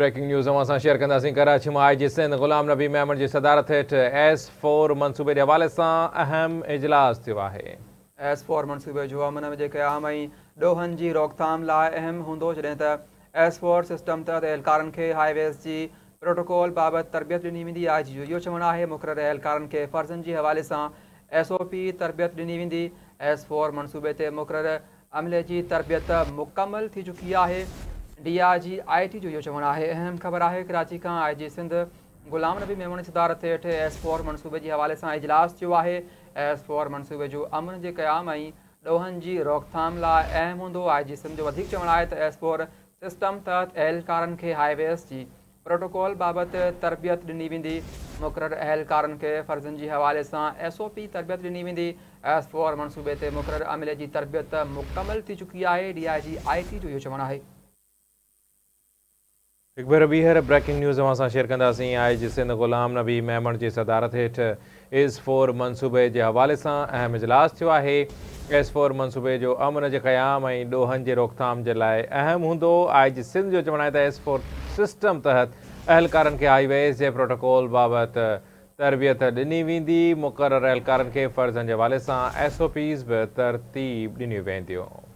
Breaking news असां share कंदासीं। कराची में IG सिंध ग़ुलाम नबी मेमन जी सदारत हेठि S4 मनसूबे जे हवाले सां अहम इजलास थियो आहे। S4 मनसूबे जो अमन जे क़याम ऐं ॾोहनि जी रोकथाम लाइ अहम हूंदो, जॾहिं त S4 सिस्टम तहत एहलकारनि खे हाईवेज़ जी प्रोटोकॉल बाबति तरबियत ॾिनी वेंदी। IG जो इहो चवणु आहे मुक़ररु एहलकारनि खे फ़र्ज़नि जे हवाले सां SOP तरबियत ॾिनी वेंदी। S4 मनसूबे ते मुक़ररु अमले जी तरबियत मुकमल थी चुकी आहे। DIG IT जो इहो चवणु आहे। अहम ख़बर आहे, कराची खां IG सिंध ग़ुलाम नबी मेमन जी सदारत हेठि S4 मनसूबे जे हवाले सां इजलास थियो आहे। S4 मनसूबे जो अमन जे क़याम ऐं ॾोहनि जी रोकथाम लाइ अहम हूंदो। IG सिंध जो वधीक चवणु आहे त S4 सिस्टम तहत एहलकारनि खे हाईवेज़ जी प्रोटोकॉल बाबति तरबियत ॾिनी वेंदी। मुक़ररु एहलकारनि खे फ़र्ज़नि जे हवाले सां SOP तरबियत ॾिनी वेंदी। S4 मनसूबे ते मुक़ररु अमले जी तरबियत मुकमल थी चुकी आहे। DIG IT जो इहो चवणु आहे। हिकु भेरो ॿीहर ब्रेकिंग न्यूज़ असां शेयर कंदासीं। IG सिंध ग़ुलाम नबी मेमन जी सदारत हेठि S4 मनसूबे जे हवाले सां अहम इजलास थियो आहे। S4 मनसूबे जो अमन जे क़याम ऐं ॾोहनि जे रोकथाम जे लाइ अहम हूंदो। IG सिंध जो चवणु आहे त S4 सिस्टम तहत एहलकारनि खे हाईवेज़ जे प्रोटोकॉल बाबति तरबियत ॾिनी वेंदी। मुक़ररु एहलकारनि खे फ़र्ज़नि जे हवाले सां SOPs बि तरतीब ॾिनियूं वेंदियूं।